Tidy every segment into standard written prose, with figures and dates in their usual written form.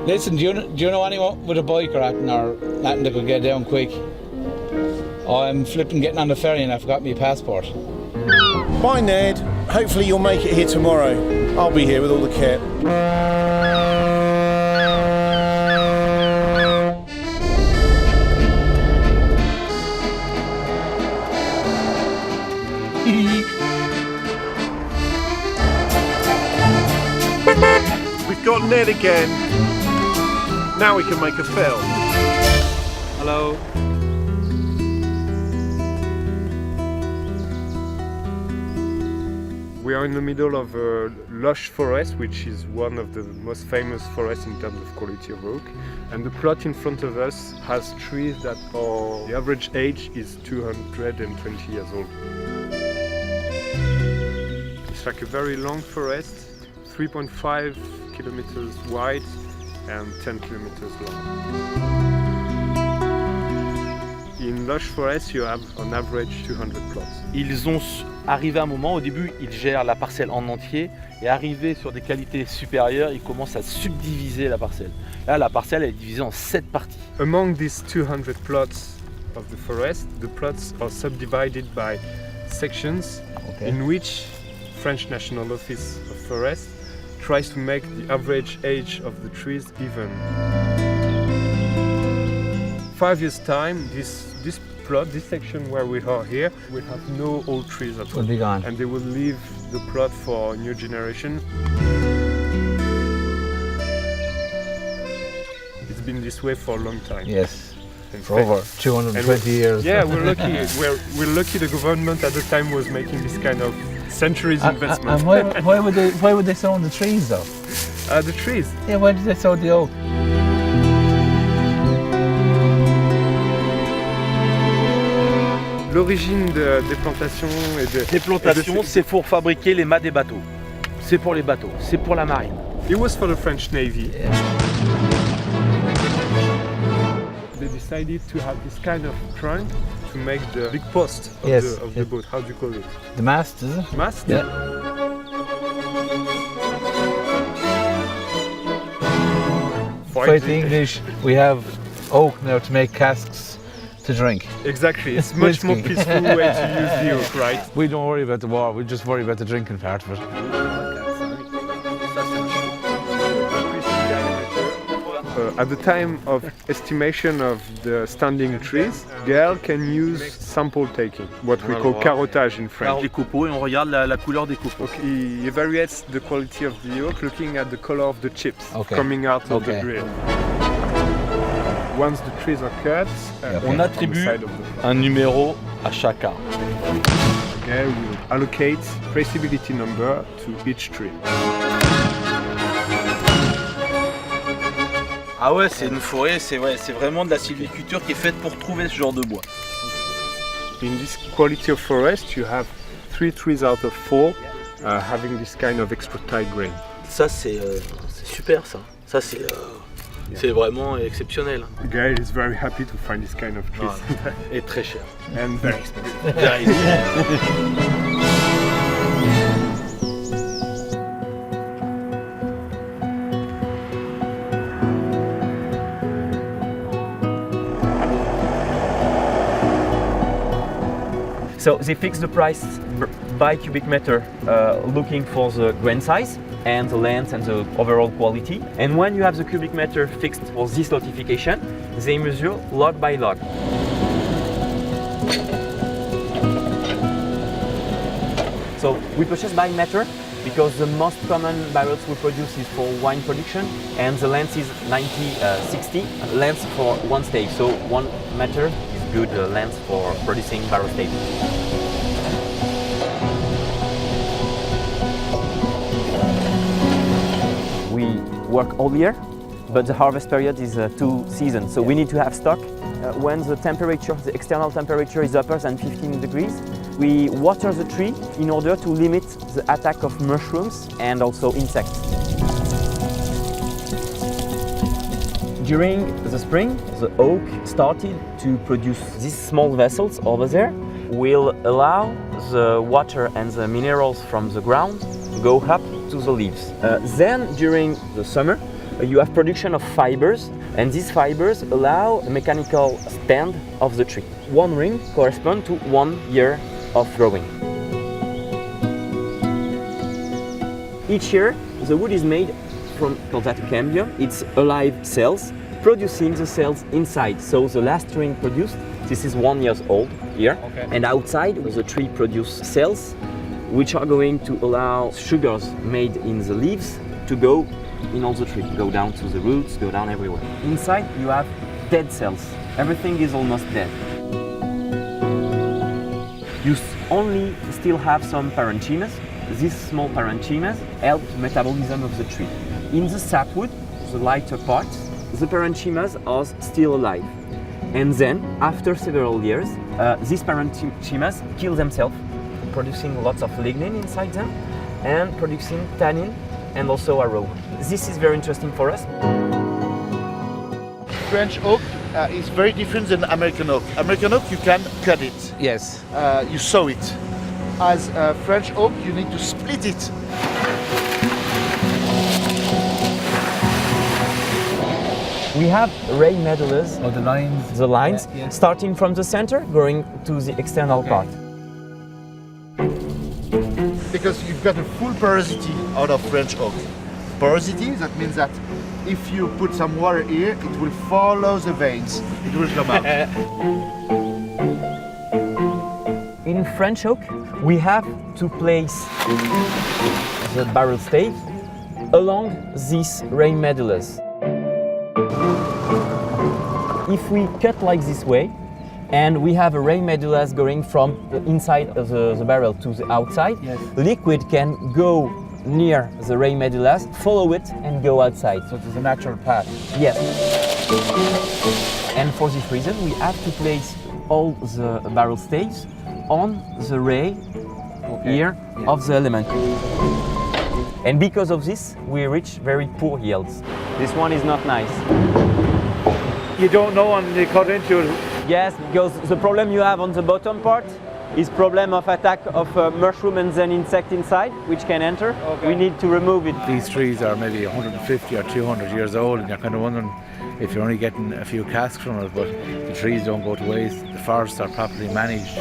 Listen, do you know anyone with a bike or anything that could get down quick? I'm flipping getting on the ferry and I forgot my passport. Bye, Ned. Hopefully you'll make it here tomorrow. I'll be here with all the kit. We've got Ned again. Now we can make a film. Hello. We are in the middle of a lush forest, which is one of the most famous forests in terms of quality of oak. And the plot in front of us has trees that are, the average age is 220 years old. It's like a very long forest, 3.5 kilometers wide and 10 kilometers long. In lush forest, you have on average 200 plots. Ils ont arrivé à un moment, au début, ils gèrent la parcelle en entier et arrivé sur des qualités supérieures, ils commencent à subdiviser la parcelle. Là, la parcelle est divisée en 7 parties. Among these 200 plots of the forest, the plots are subdivided by sections in which French National Office of Forest tries to make the average age of the trees even. 5 years' time, this plot, this section where we are here, will have no old trees at all. Will be gone. And they will leave the plot for a new generation. It's been this way for a long time. Yes, for over 220 years. Yeah, we're lucky. We're lucky the government at the time was making this kind of centuries investment. And why would they sow the trees though? The trees? Yeah, why did they sow the oak? L'origine des plantations et de... Les plantations, c'est pour fabriquer les mâts des bateaux. C'est pour les bateaux, c'est pour la marine. It was for the French Navy. Yeah. They decided to have this kind of trunk to make the big post of the boat. How do you call it? The mast, is it? Mast? Yeah. Quite English, we have oak now to make casks to drink. Exactly, it's much more peaceful way to use the oak, right? We don't worry about the war, we just worry about the drinking part of it. At the time of estimation of the standing trees, girl can use sample taking, what we call carottage in French. Les copeaux et on regarde la couleur des copeaux. He evaluates the quality of the oak looking at the color of the chips coming out of the drill. Once the trees are cut, on attribue un numéro à chaque arbre. Okay, we'll allocate traceability number to each tree. Ah ouais, c'est une forêt, c'est vraiment de la sylviculture qui est faite pour trouver ce genre de bois. In this quality of forest, you have 3 trees out of 4 having this kind of extra tight grain. Ça c'est super ça. Ça c'est vraiment exceptionnel. Gaël is very happy to find this kind of trees. Et très cher. And very expensive. Very expensive. So they fix the price by cubic meter, looking for the grain size and the length and the overall quality. And when you have the cubic meter fixed for this notification, they measure log by log. So we purchase by meter because the most common barrels we produce is for wine production and the length is 90-60 length for one stage. So 1 meter is good length for producing barrel stage. We work all year, but the harvest period is 2 seasons. So we need to have stock. When the temperature, the external temperature is upper than 15 degrees, we water the tree in order to limit the attack of mushrooms and also insects. During the spring, the oak started to produce these small vessels over there, will allow the water and the minerals from the ground go up to the leaves. Then during the summer, you have production of fibers, and these fibers allow a mechanical stand of the tree. One ring corresponds to 1 year of growing. Each year, the wood is made from cambium. It's alive cells producing the cells inside. So the last ring produced, this is 1 year old here, and outside the tree produce cells which are going to allow sugars made in the leaves to go in all the tree, go down to the roots, go down everywhere. Inside you have dead cells. Everything is almost dead. You only still have some parenchymas. These small parenchymas help the metabolism of the tree. In the sapwood, the lighter parts, the parenchymas are still alive. And then, after several years, these parenchymas kill themselves, producing lots of lignin inside them and producing tannin and also aroma. This is very interesting for us. French oak is very different than American oak. American oak, you can cut it. Yes. You saw it. As French oak, you need to split it. We have ray medullas, Oh, the lines. the lines, Yeah. starting from the center, going to the external part. Because you've got a full porosity out of French oak. Porosity, that means that if you put some water here, it will follow the veins. It will come out. In French oak, we have to place the barrel stave along these ray medullas. If we cut like this way, and we have a ray medullas going from the inside of the barrel to the outside, Yes. liquid can go near the ray medullas, follow it, and go outside. So there's a natural path. Yes. And for this reason, we have to place all the barrel staves on the ray here of the element. And because of this, we reach very poor yields. This one is not nice. You don't know when you cut into it. Yes, because the problem you have on the bottom part is problem of attack of mushroom and then insect inside, which can enter. We need to remove it. These trees are maybe 150 or 200 years old, and you're kind of wondering if you're only getting a few casks from it, but the trees don't go to waste. The forests are properly managed.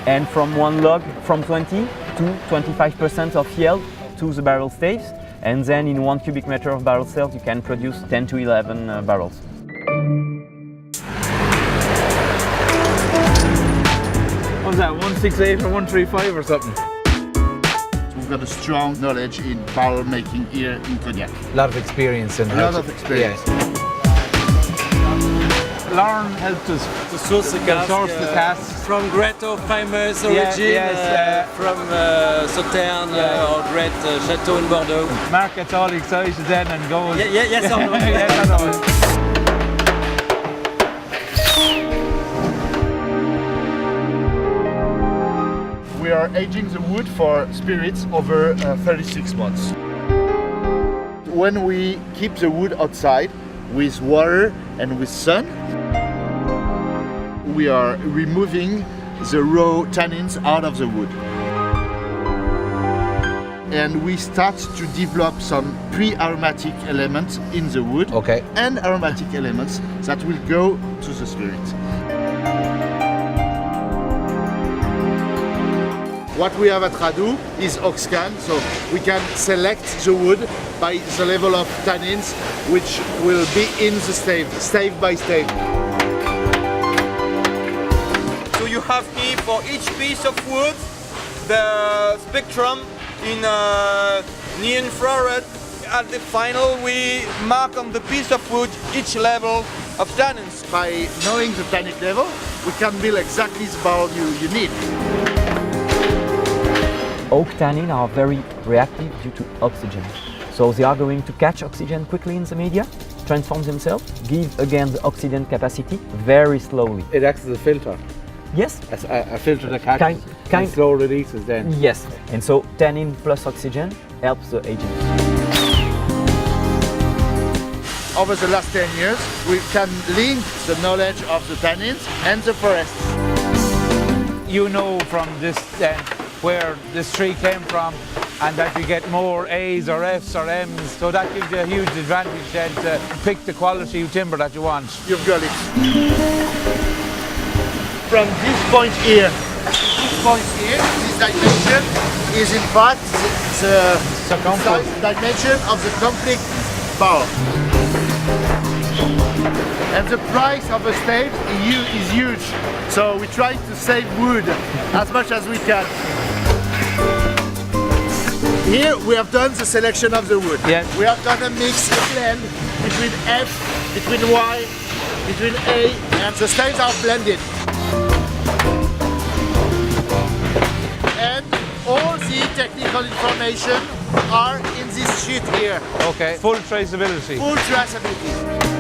And from one log, from 20 to 25% of yield to the barrel staves. And then in 1 cubic meter of barrel cells, you can produce 10 to 11 barrels. What was that, 168 or 135 or something? We've got a strong knowledge in barrel making here in Cognac. A lot of experience and A lot of experience. Lauren helped us To source the cask, casks. from Greto famous origin, yes, from Sauternes or great chateau in Bordeaux. Mark gets all excited then and goes. Yes or no? Yes, I know. We are aging the wood for spirits over 36 months. When we keep the wood outside with water and with sun, we are removing the raw tannins out of the wood. And we start to develop some pre-aromatic elements in the wood and aromatic elements that will go to the spirit. What we have at Radu is oxcan, so we can select the wood by the level of tannins which will be in the stave by stave. So you have here for each piece of wood the spectrum in near-infrared. At the final we mark on the piece of wood each level of tannins. By knowing the tannic level, we can build exactly the barrel you need. Oak tannin are very reactive due to oxygen. So they are going to catch oxygen quickly in the media, transform themselves, give again the oxidant capacity very slowly. It acts as a filter. Yes? A filter that catches and slow releases then. Yes. And so tannin plus oxygen helps the aging. Over the last 10 years, we can link the knowledge of the tannins and the forest. You know from this then where this tree came from and that you get more A's or F's or M's, so that gives you a huge advantage then to pick the quality of timber that you want. You've got it. From this point here to this point here, this dimension is in fact the size dimension of the complete barrel. And the price of a stave is huge, so we try to save wood as much as we can. Here we have done the selection of the wood. Yes. We have done a mix, a blend between F, between Y, between A, and the staves are blended. And all the technical information are in this sheet here. Okay, full traceability. Full traceability.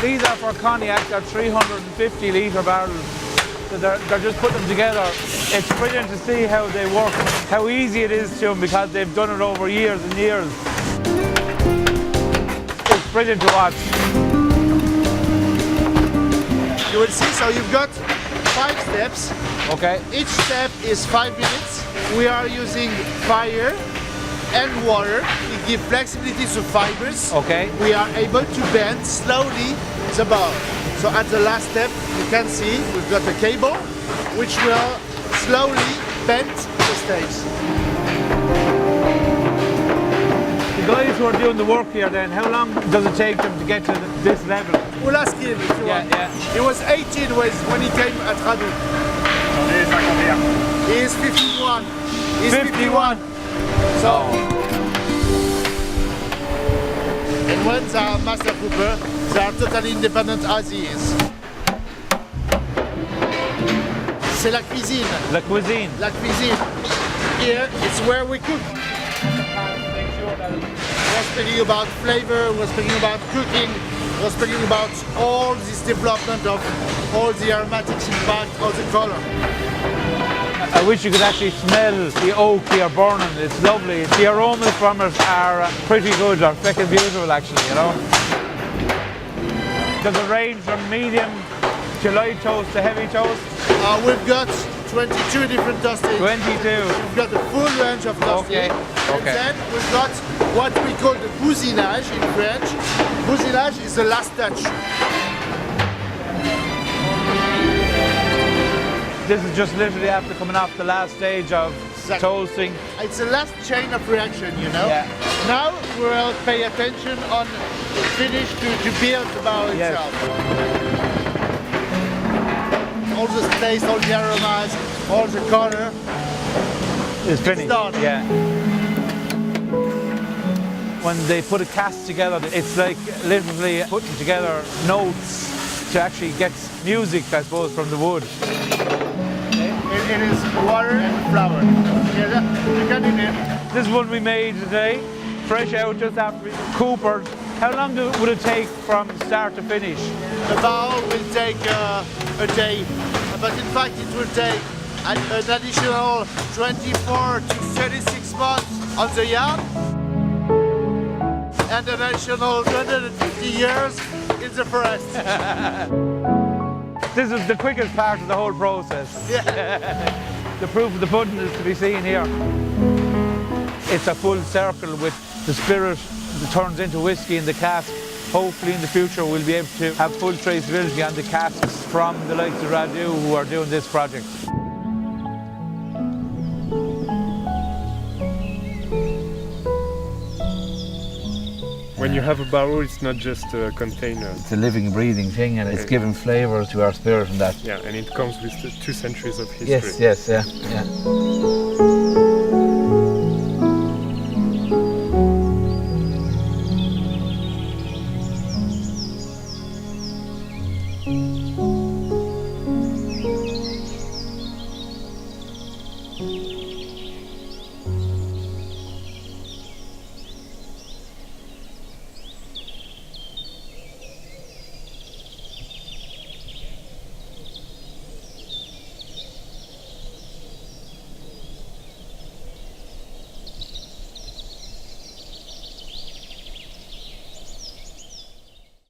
These are for cognac, they're 350 litre barrels. So they're just putting them together. It's brilliant to see how they work, how easy it is to them because they've done it over years and years. It's brilliant to watch. You will see, so you've got 5 steps. Okay. Each step is 5 minutes. We are using fire and water to give flexibility to fibers. Okay. We are able to bend slowly the barrel. So at the last step, you can see we've got a cable which will slowly bend the staves. The guys who are doing the work here then, how long does it take them to get to this level? We'll ask him if you want. Yeah. He was 18 when he came at Radou. He is 51. He's 51. So, and when they are master cooper, they are totally independent as he is. C'est la cuisine. La cuisine. La cuisine. Here, it's where we cook. We're speaking about flavor, we're speaking about cooking, we're speaking about all this development of all the aromatics impact, all the color. I wish you could actually smell the oak here burning. It's lovely. The aromas from it are pretty good, or freaking beautiful actually, you know. Does it range from medium to light toast to heavy toast? We've got 22 different toasting. 22. We've got the full range of toasting. Okay. And then we've got what we call the bousinage in French. Bousinage is the last touch. This is just literally after coming off the last stage of toasting. It's the last chain of reaction, you know. Yeah. Now we'll pay attention on finish to build the barrel itself. All the taste, all the aromas, all the color. It's finished. done. Yeah. When they put a cast together, it's like literally putting together notes to actually get music, I suppose, from the wood. It is water and flour. Yeah, you can do it. This is one we made today, fresh out just after we coopered. How long would it take from start to finish? The barrel will take a day, but in fact it will take an additional 24 to 36 months on the yard and an additional 250 years in the forest. This is the quickest part of the whole process. Yeah. The proof of the pudding is to be seen here. It's a full circle with the spirit that turns into whiskey in the cask. Hopefully in the future we'll be able to have full traceability on the casks from the likes of Radou who are doing this project. When you have a barrel, it's not just a container. It's a living, breathing thing, and it's giving flavour to our spirit and that. Yeah, and it comes with 2 centuries of history. Yes, yeah.